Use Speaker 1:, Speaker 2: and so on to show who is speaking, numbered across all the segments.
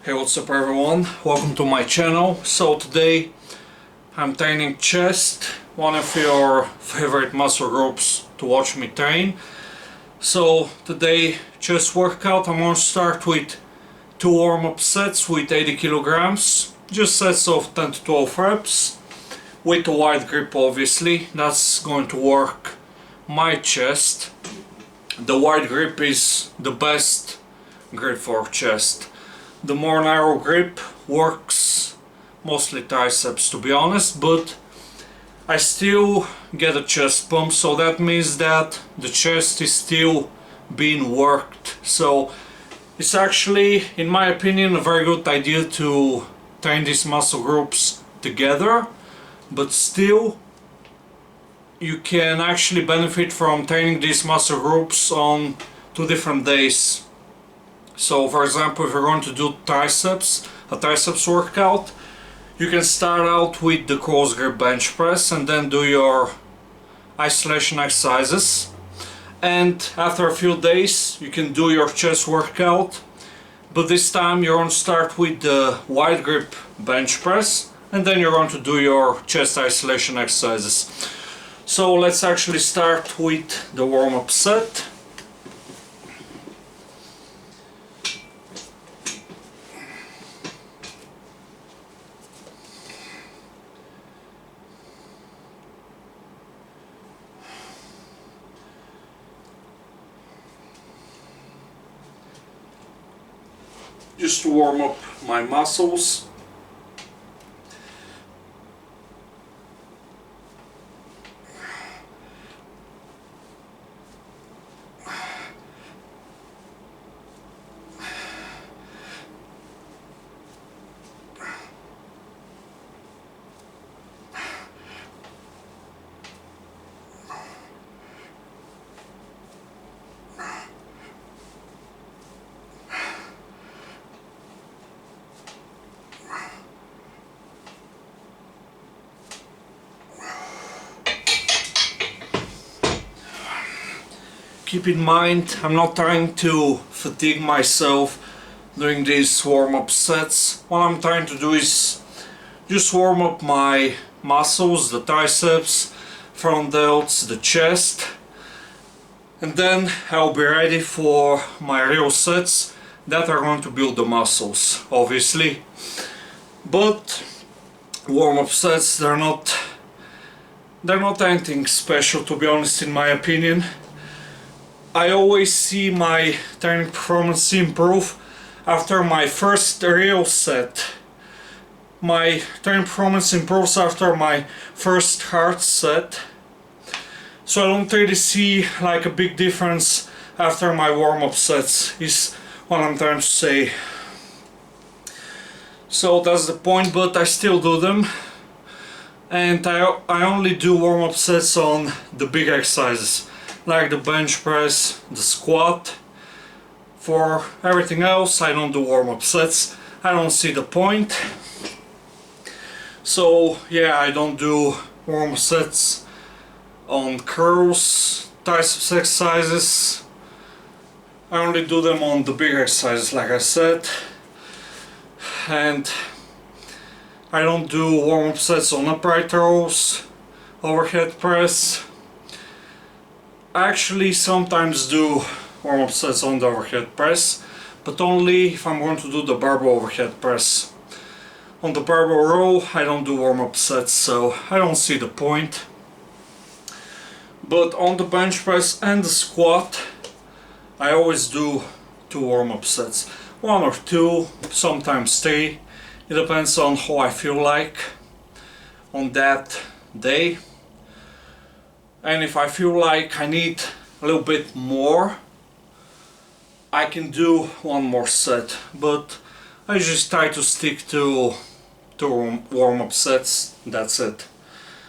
Speaker 1: Hey, what's up everyone? Welcome to my channel. So today I'm training chest, one of your favorite muscle groups to watch me train. So today chest workout, I'm going to start with 2 warm-up sets with 80 kilograms, just sets of 10 to 12 reps with a wide grip. Obviously that's going to work my chest. The wide grip is the best grip for chest. The more narrow grip works mostly triceps, to be honest, but I still get a chest pump, so that means that the chest is still being worked. So it's actually, in my opinion, a very good idea to train these muscle groups together, but still you can actually benefit from training these muscle groups on 2 different days. So for example, if you're going to do triceps, a triceps workout, you can start out with the close grip bench press and then do your isolation exercises, and after a few days you can do your chest workout, but this time you're going to start with the wide grip bench press and then you're going to do your chest isolation exercises. So let's actually start with the warm-up set. Just to warm up my muscles. Keep in mind, I'm not trying to fatigue myself doing these warm-up sets. What I'm trying to do is just warm up my muscles, the triceps, front delts, the chest, and then I'll be ready for my real sets that are going to build the muscles, obviously. But warm-up sets, they're not anything special, to be honest, in my opinion. I always see my training performance improve after my first real set. My training performance improves after my first hard set. So I don't really see like a big difference after my warm-up sets, is what I'm trying to say. So that's the point, but I still do them. And I only do warm-up sets on the big exercises, like the bench press, the squat. For everything else I don't do warm-up sets. I don't see the point. So yeah, I don't do warm-up sets on curls, triceps exercises. I only do them on the big exercises, like I said. And I don't do warm-up sets on upright rows, overhead press. I actually sometimes do warm-up sets on the overhead press, but only if I'm going to do the barbell overhead press. On the barbell row I don't do warm-up sets, so I don't see the point. But on the bench press and the squat I always do 2 warm-up sets. 1 or 2, sometimes 3. It depends on how I feel like on that day. And if I feel like I need a little bit more, I can do 1 more set, but I just try to stick to 2 warm-up sets. That's it.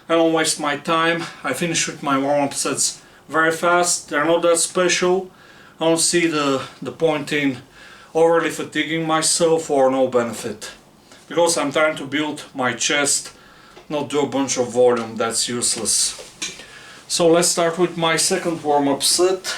Speaker 1: I don't waste my time. I finish with my warm-up sets very fast. They're not that special. I don't see the point in overly fatiguing myself, or no benefit, because I'm trying to build my chest, not do a bunch of volume. That's useless. So let's start with my second warm-up set.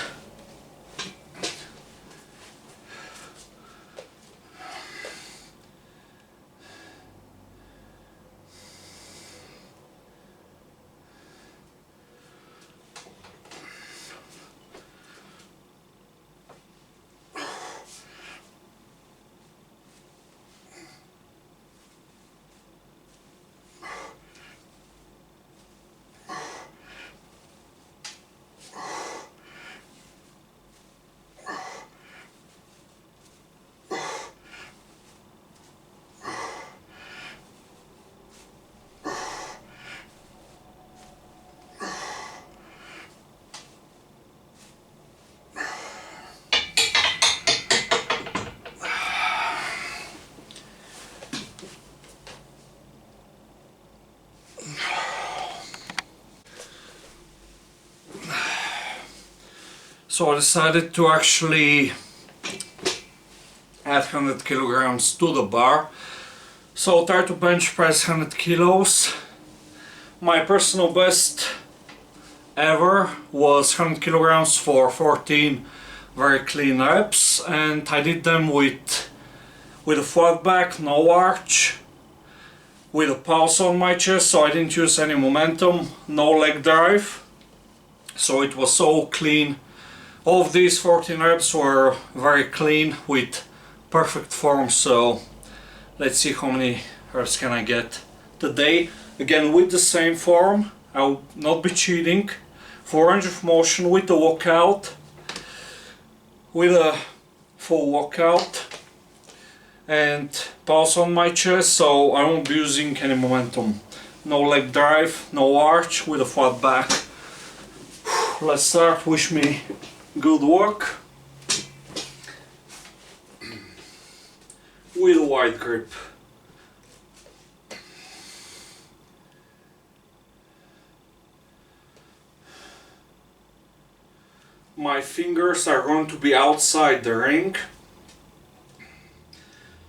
Speaker 1: So I decided to actually add 100 kilograms to the bar. So try to bench press 100 kilos. My personal best ever was 100 kilograms for 14 very clean reps, and I did them with a flat back, no arch, with a pulse on my chest, so I didn't use any momentum, no leg drive, so it was so clean. All of these 14 reps were very clean with perfect form, so let's see how many reps can I get today. Again with the same form, I will not be cheating. For range of motion with the walkout, with a full walkout and pulse on my chest, so I won't be using any momentum. No leg drive, no arch, with a flat back. Let's start. Wish me good work. With a wide grip. My fingers are going to be outside the ring,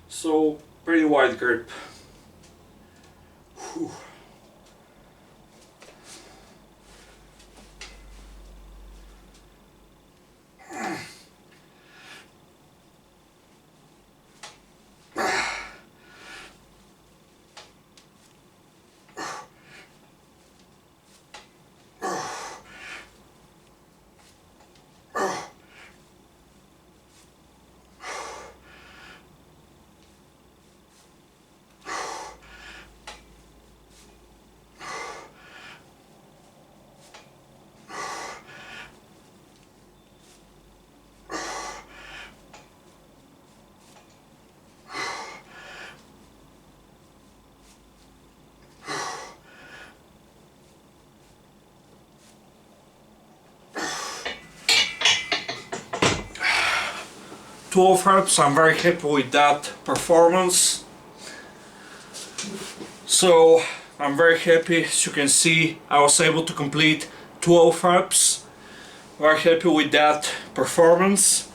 Speaker 1: so pretty wide grip. Whew. Twelve reps, I'm very happy with that performance. So I'm very happy. As you can see, I was able to complete 12 reps. Very happy with that performance.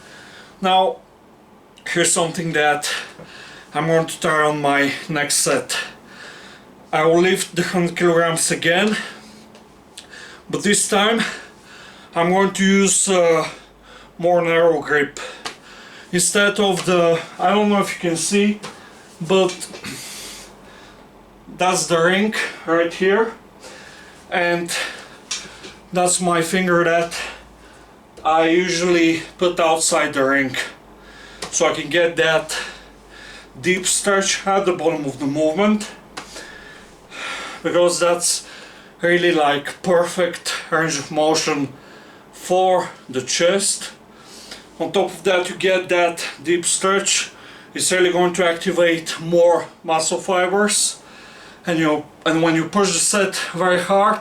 Speaker 1: Now here's something that I'm going to try on my next set. I will lift the 100 kilograms again, but this time I'm going to use more narrow grip. Instead of the, I don't know if you can see, but that's the ring right here, and that's my finger that I usually put outside the ring, so I can get that deep stretch at the bottom of the movement, because that's really like perfect range of motion for the chest. On top of that, you get that deep stretch. It's really going to activate more muscle fibers, and when you push the set very hard,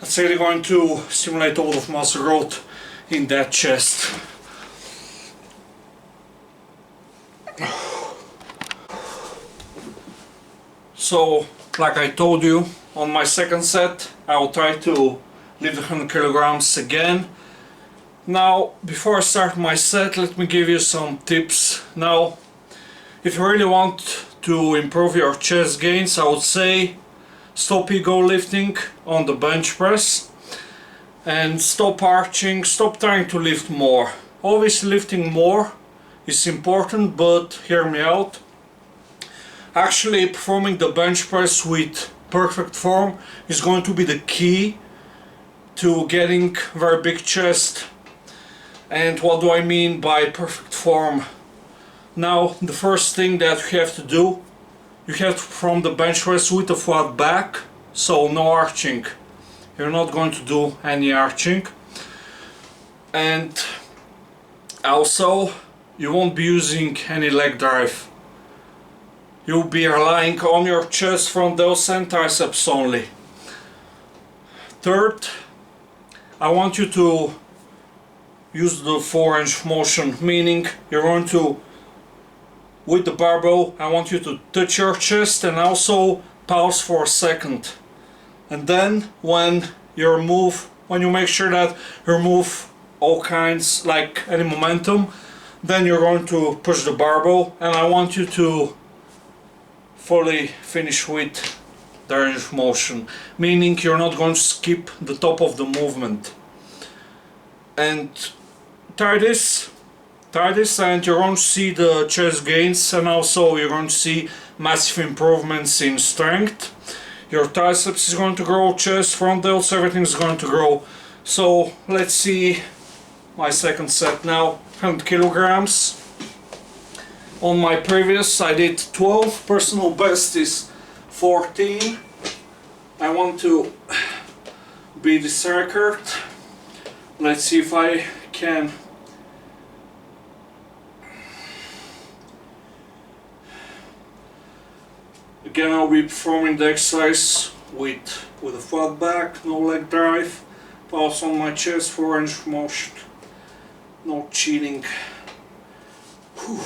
Speaker 1: it's really going to stimulate a lot of muscle growth in that chest. So, like I told you, on my second set, I will try to lift the 100 kilograms again. Now, before I start my set, let me give you some tips. Now, if you really want to improve your chest gains, I would say stop ego lifting on the bench press and stop arching, stop trying to lift more. Obviously lifting more is important, but hear me out. Actually performing the bench press with perfect form is going to be the key to getting very big chest. And what do I mean by perfect form? Now, the first thing that you have to do, you have to perform the bench press with a flat back, so no arching. You're not going to do any arching. And also, you won't be using any leg drive. You'll be relying on your chest from those and triceps only. Third, I want you to use the full range of motion, meaning you're going to, with the barbell, I want you to touch your chest and also pause for a second. And then when you make sure that your move all kinds, like any momentum, then you're going to push the barbell, and I want you to fully finish with the range of motion, meaning you're not going to skip the top of the movement. And try this and you're going to see the chest gains, and also you're going to see massive improvements in strength. Your triceps is going to grow, chest, front delts, everything is going to grow. So let's see my second set now. 100 kilograms. On my previous I did 12, personal best is 14. I want to beat this record. Let's see if I can. Again, I'll be performing the exercise with a flat back, no leg drive, pulse on my chest for range of motion, no cheating. Whew.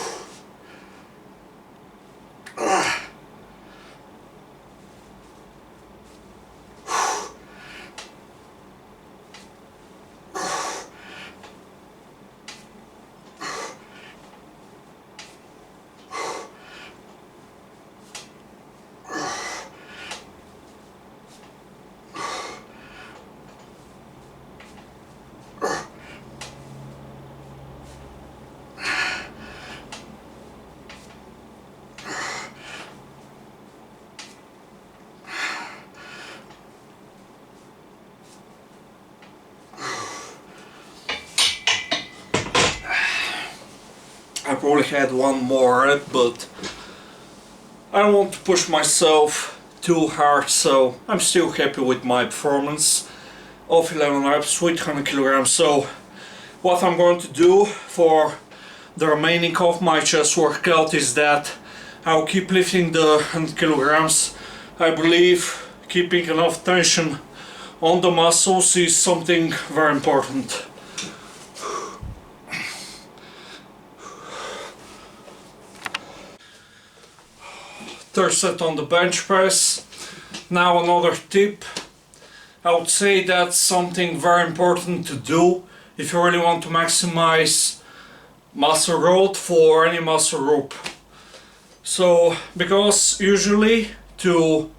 Speaker 1: I probably had one more rep, but I don't want to push myself too hard, so I'm still happy with my performance of 11 reps with 100 kilograms. So what I'm going to do for the remaining of my chest workout is that I'll keep lifting the 100 kilograms. I believe keeping enough tension on the muscles is something very important. Third set on the bench press. Now another tip. I would say that's something very important to do if you really want to maximize muscle growth for any muscle group. So, because usually to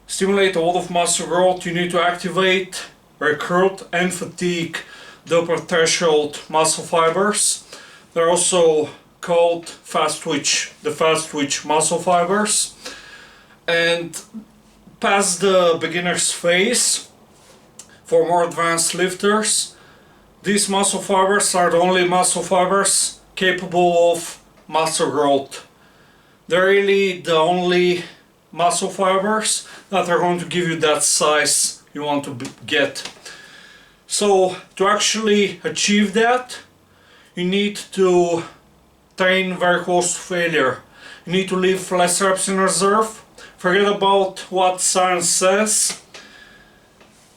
Speaker 1: stimulate a lot of muscle growth you need to activate, recruit and fatigue the upper threshold muscle fibers. They're also called fast twitch muscle fibers. And past the beginner's phase, for more advanced lifters, these muscle fibers are the only muscle fibers capable of muscle growth. They're really the only muscle fibers that are going to give you that size you want to get. So to actually achieve that, you need to train very close to failure. You need to leave less reps in reserve. Forget about what science says.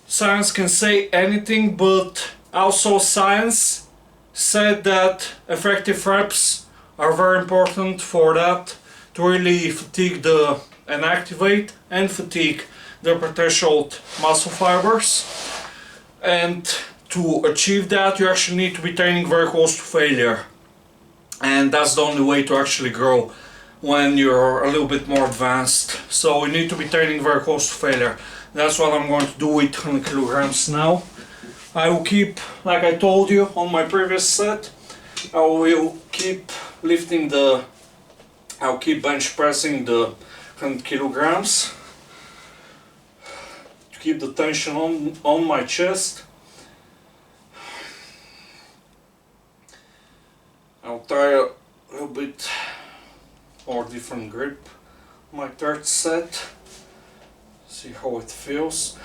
Speaker 1: Science can say anything, but also science said that effective reps are very important for that, to really fatigue and activate and fatigue the upper threshold muscle fibers. And to achieve that you actually need to be training very close to failure. And that's the only way to actually grow when you're a little bit more advanced. So you need to be training very close to failure. That's what I'm going to do with 100 kilograms now. I will keep, like I told you on my previous set, I will keep lifting I'll keep bench pressing the 100 kilograms to keep the tension on my chest. I'll try a little bit more different grip on my third set, see how it feels.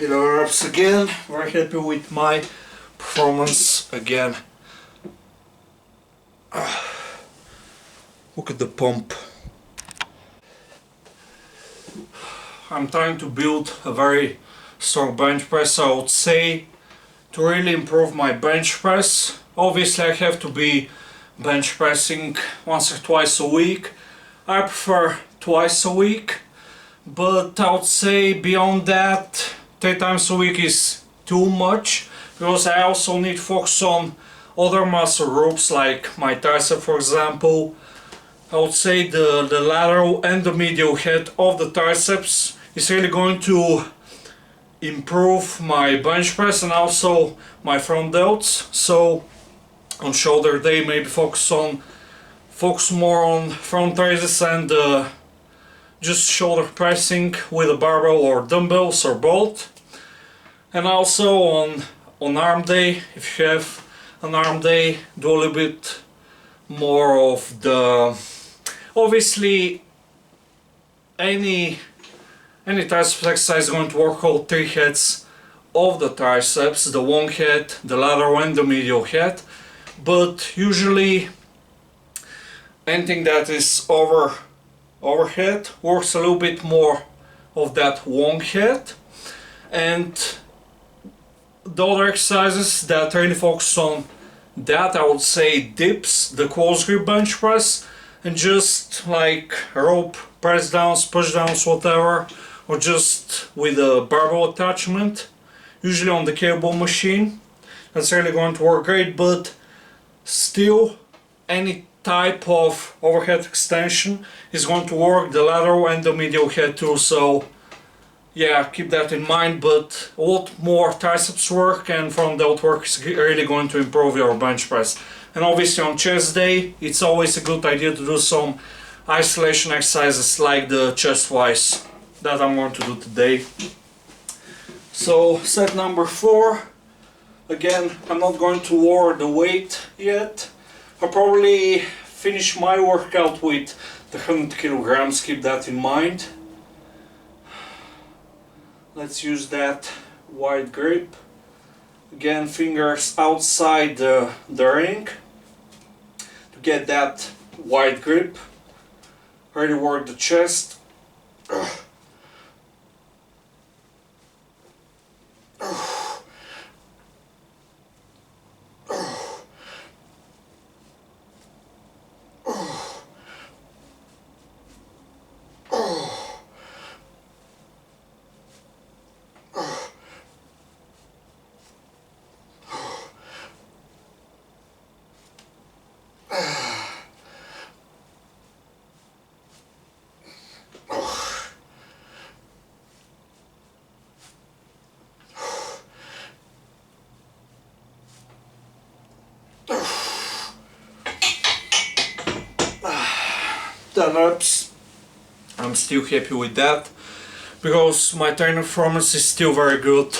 Speaker 1: 11 reps again. Very happy with my performance again. Look at the pump. I'm trying to build a very strong bench press. I would say to really improve my bench press, obviously I have to be bench pressing once or twice a week. I prefer twice a week, but I would say beyond that 3 times a week is too much, because I also need to focus on other muscle groups like my tricep, for example. I would say the lateral and the medial head of the triceps is really going to improve my bench press and also my front delts. So on shoulder day, maybe focus more on front raises and just shoulder pressing with a barbell or dumbbells or both. And also on arm day, if you have an arm day, do a little bit more of the, obviously any tricep exercise is going to work all 3 heads of the triceps, the long head, the lateral and the medial head, but usually anything that is overhead works a little bit more of that long head. And the other exercises that really focus on that, I would say dips, the close grip bench press, and just like rope press downs, push downs, whatever, or just with a barbell attachment, usually on the cable machine. That's really going to work great, but still any type of overhead extension is going to work, the lateral and the medial head too. So yeah, keep that in mind, but a lot more triceps work and front delt work is really going to improve your bench press. And obviously on chest day, it's always a good idea to do some isolation exercises like the chest flies that I'm going to do today. So set number 4, again, I'm not going to lower the weight yet. I'll probably finish my workout with the 100 kilograms, keep that in mind. Let's use that wide grip. Again, fingers outside the ring to get that wide grip. Really work the chest. Reps. I'm still happy with that because my training performance is still very good.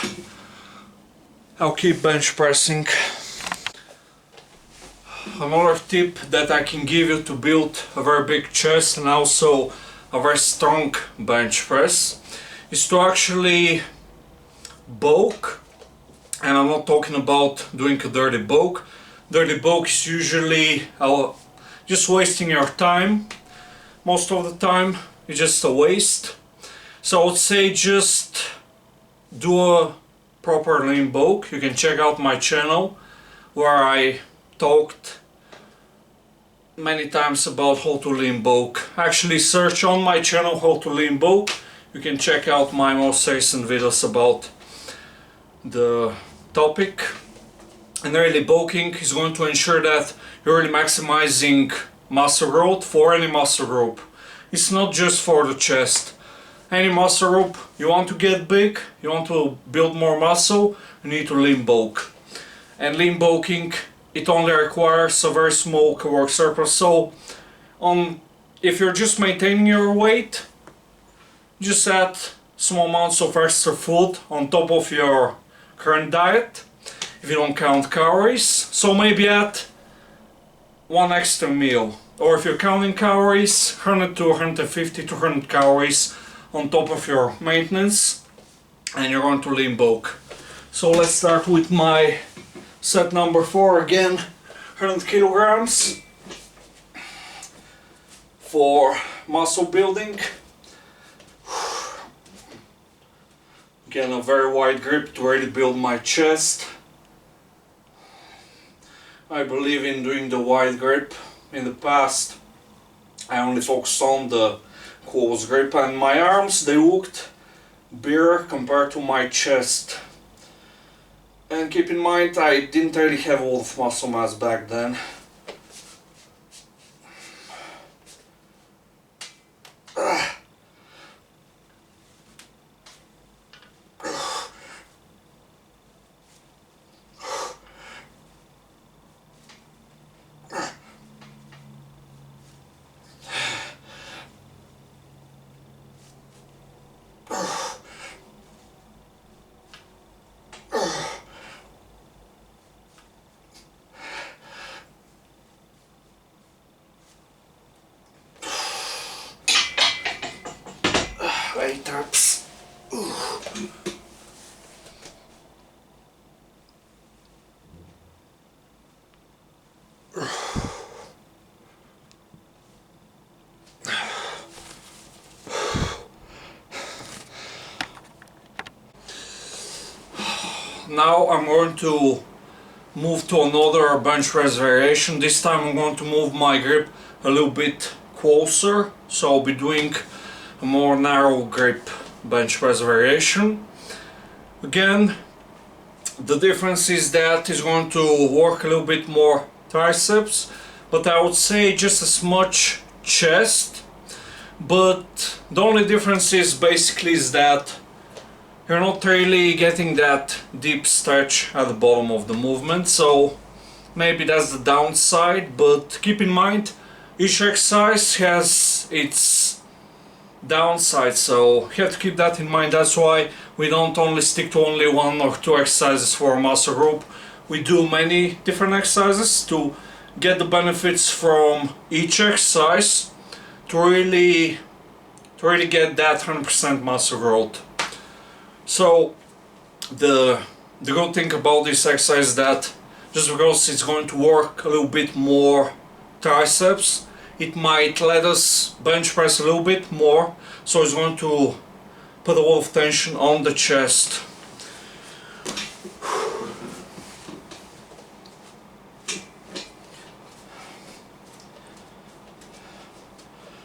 Speaker 1: I'll keep bench pressing. Another tip that I can give you to build a very big chest and also a very strong bench press is to actually bulk. And I'm not talking about doing a dirty bulk. Dirty bulk is usually just wasting your time. Most of the time it's just a waste. So I would say just do a proper lean bulk. You can check out my channel where I talked many times about how to lean bulk. Actually search on my channel how to lean bulk. You can check out my most recent videos about the topic. And really bulking is going to ensure that you're really maximizing muscle growth for any muscle group. It's not just for the chest. Any muscle group, you want to get big, you want to build more muscle, you need to lean bulk. And lean bulking, it only requires a very small caloric surplus. So if you're just maintaining your weight, just add small amounts of extra food on top of your current diet, if you don't count calories. So maybe add 1 extra meal, or if you're counting calories, 100 to 150 to 200 calories on top of your maintenance. and you're going to limbo. So let's start with my set number 4 again, 100 kilograms for muscle building. Again, a very wide grip to really build my chest. I believe in doing the wide grip. In the past I only focused on the close grip, and my arms, they looked bigger compared to my chest. And keep in mind, I didn't really have a lot of muscle mass back then. Eight reps. Now I'm going to move to another bench press variation. This time I'm going to move my grip a little bit closer, so I'll be doing a more narrow grip bench press variation. Again, the difference is that it's going to work a little bit more triceps, but I would say just as much chest. But the only difference is basically is that you're not really getting that deep stretch at the bottom of the movement, so maybe that's the downside. But keep in mind, each exercise has its downside, so you have to keep that in mind. That's why we don't only stick to only 1 or 2 exercises for a muscle group. We do many different exercises to get the benefits from each exercise to really get that 100% muscle growth. So the good thing about this exercise is that just because it's going to work a little bit more triceps, it might let us bench press a little bit more, so it's going to put a lot of tension on the chest.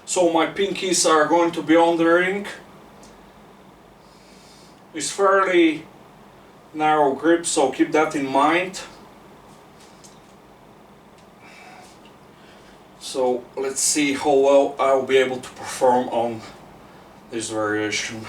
Speaker 1: So my pinkies are going to be on the ring. It's fairly narrow grip, so keep that in mind. So let's see how well I'll be able to perform on this variation.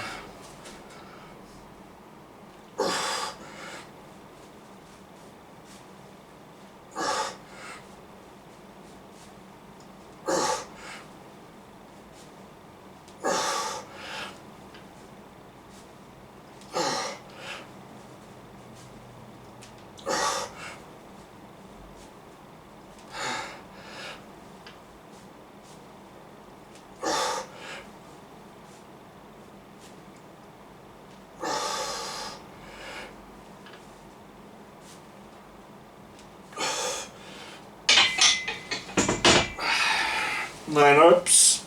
Speaker 1: Nine reps.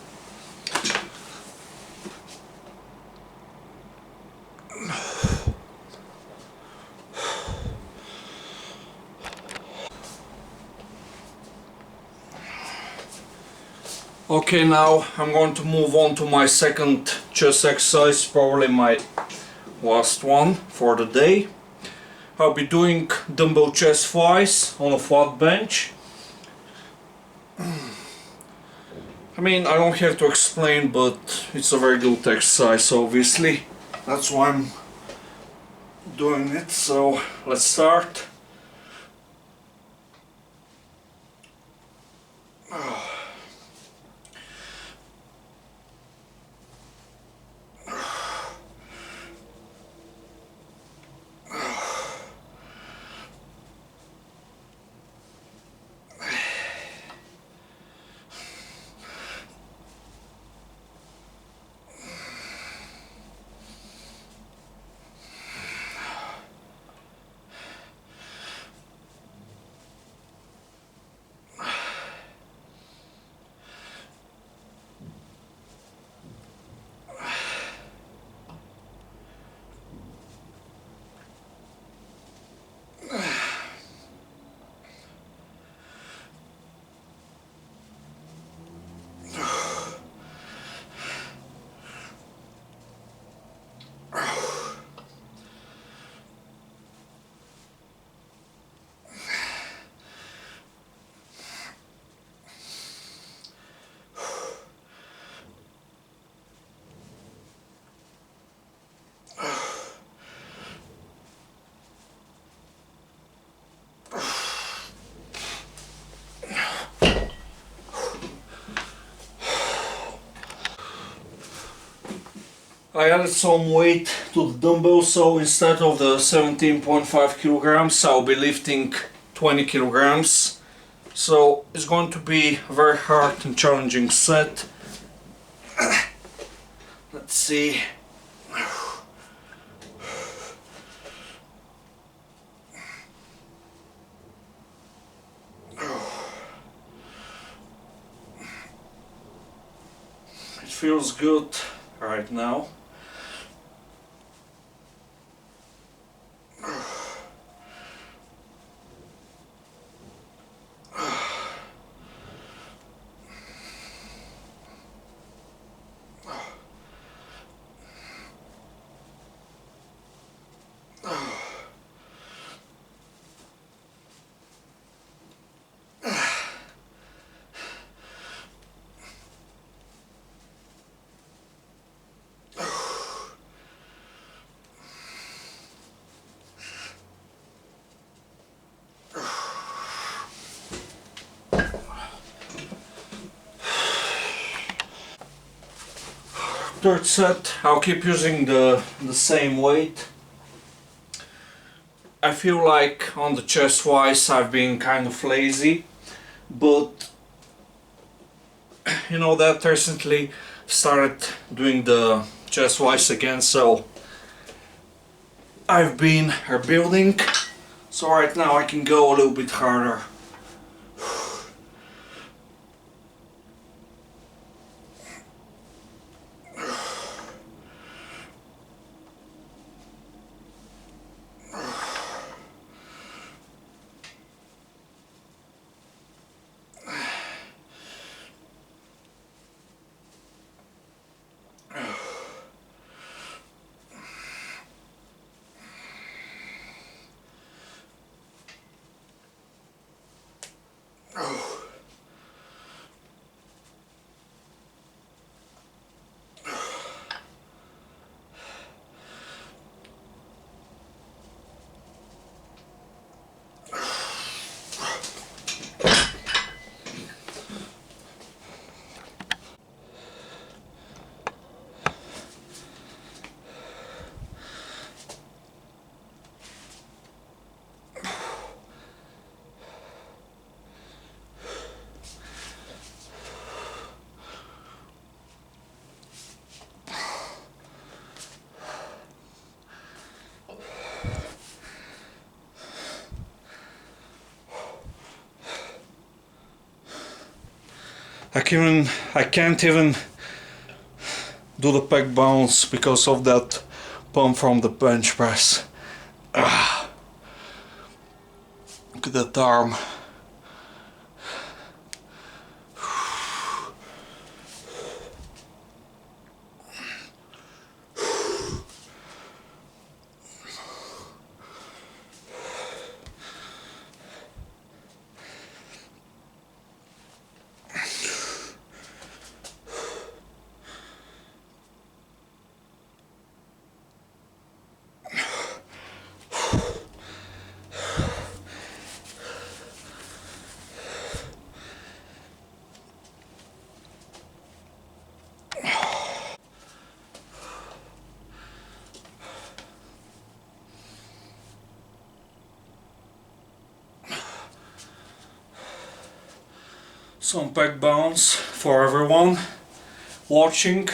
Speaker 1: Okay, now I'm going to move on to my second chest exercise, probably my last one for the day. I'll be doing dumbbell chest flies on a flat bench. I mean, I don't have to explain, but it's a very good exercise, obviously. That's why I'm doing it. So let's start. I added some weight to the dumbbell, so instead of the 17.5 kilograms I'll be lifting 20 kilograms. So it's going to be a very hard and challenging set. Let's see. It feels good right now. Third set, I'll keep using the same weight. I feel like on the chest wise I've been kind of lazy, but you know that recently started doing the chest wise again, so I've been rebuilding, so right now I can go a little bit harder. I can't even do the pec bounce because of that pump from the bench press. Look at that arm. Some pec bounce for everyone watching.